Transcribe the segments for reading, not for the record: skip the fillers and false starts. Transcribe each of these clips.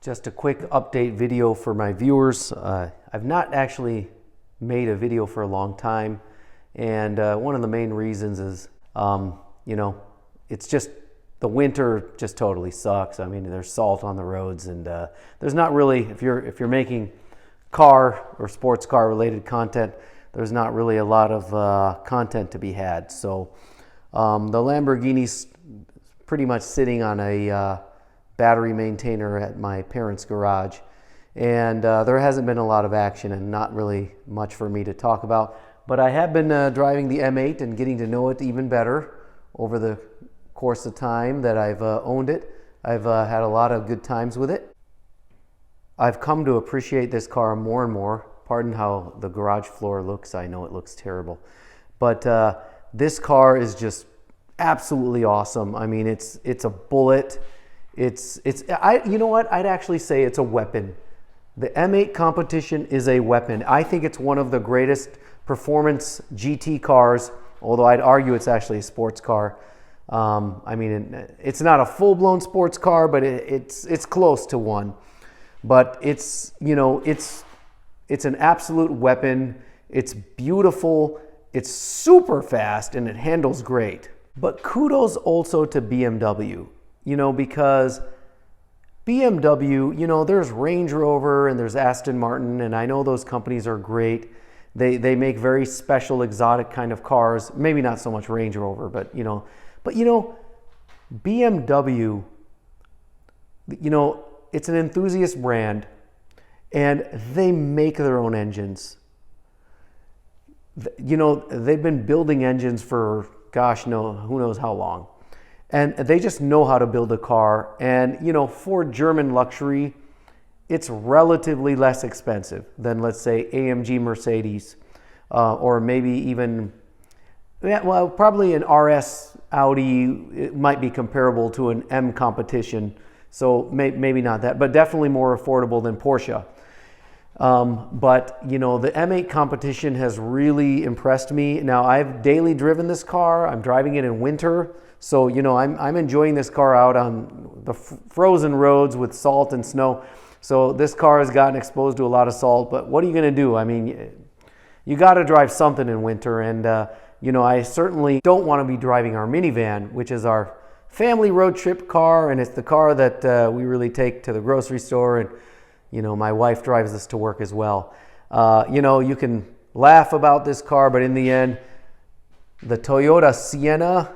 Just a quick update video for my viewers. I've not actually made a video for a long time, and one of the main reasons is, it's just the winter just totally sucks. I mean, there's salt on the roads, and there's not really, if you're making car or sports car related content, there's not really a lot of content to be had. So the Lamborghini's pretty much sitting on a battery maintainer at my parents' garage, and there hasn't been a lot of action and not really much for me to talk about, but I have been driving the M8 and getting to know it even better over the course of time that I've owned it. I've had a lot of good times with it. I've come to appreciate this car more and more. Pardon how the garage floor looks. I know it looks terrible, but this car is just absolutely awesome. I mean, it's a bullet. You know what? I'd actually say it's a weapon. The M8 competition is a weapon. I think it's one of the greatest performance GT cars, although I'd argue it's actually a sports car. I mean, it's not a full-blown sports car, but it's close to one. But it's an absolute weapon. It's beautiful. It's super fast, and it handles great. But kudos also to BMW. Because BMW, there's Range Rover and there's Aston Martin, and I know those companies are great. They make very special, exotic kind of cars. Maybe not so much Range Rover, but BMW, it's an enthusiast brand, and they make their own engines. They've been building engines for, gosh, who knows how long. And they just know how to build a car. And, for German luxury, it's relatively less expensive than, let's say, AMG Mercedes, or maybe even, probably an RS Audi. It might be comparable to an M competition. So maybe not that, but definitely more affordable than Porsche. But the M8 competition has really impressed me. Now, I've daily driven this car. I'm driving it in winter. So, I'm enjoying this car out on the frozen roads with salt and snow. So this car has gotten exposed to a lot of salt, but what are you going to do? I mean, you got to drive something in winter. And, I certainly don't want to be driving our minivan, which is our family road trip car. And it's the car that we really take to the grocery store. And, my wife drives this to work as well. You can laugh about this car, but in the end, the Toyota Sienna,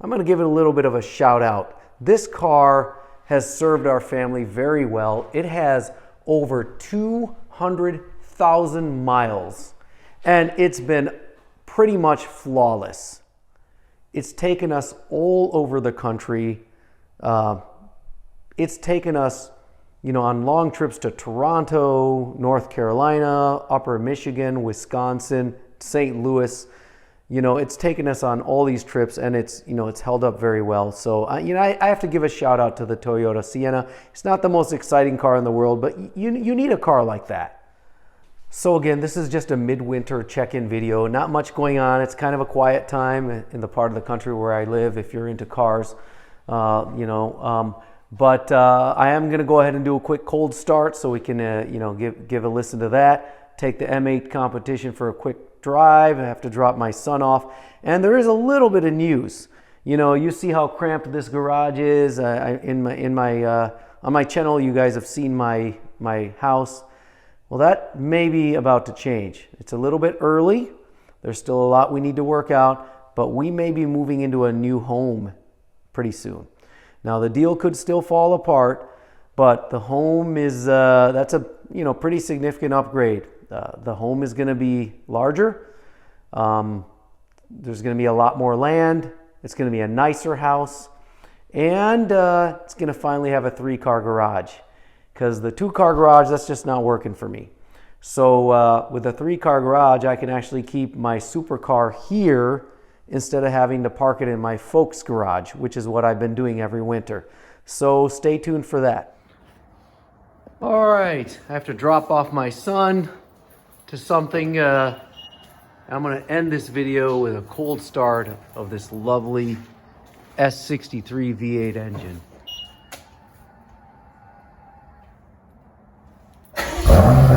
I'm going to give it a little bit of a shout out. This car has served our family very well. It has over 200,000 miles, and it's been pretty much flawless. It's taken us all over the country. It's taken us, on long trips to Toronto, North Carolina, Upper Michigan, Wisconsin, St. Louis. It's taken us on all these trips, and it's held up very well. So, I have to give a shout out to the Toyota Sienna. It's not the most exciting car in the world, but you need a car like that. So again, this is just a midwinter check-in video. Not much going on. It's kind of a quiet time in the part of the country where I live, if you're into cars, But I am going to go ahead and do a quick cold start so we can, give a listen to that. Take the M8 competition for a quick drive. I have to drop my son off, and there is a little bit of news. You see how cramped this garage is. On my channel, you guys have seen my house. Well, that may be about to change. It's a little bit early. There's still a lot we need to work out, but we may be moving into a new home pretty soon. Now, the deal could still fall apart, but the home is, that's a pretty significant upgrade. The home is going to be larger. There's going to be a lot more land. It's going to be a nicer house. And it's going to finally have a 3-car garage. Because the 2-car garage, that's just not working for me. So with a 3-car garage, I can actually keep my supercar here instead of having to park it in my folks' garage, which is what I've been doing every winter. So stay tuned for that. All right, I have to drop off my son to something. I'm gonna end this video with a cold start of this lovely S63 V8 engine. Bye.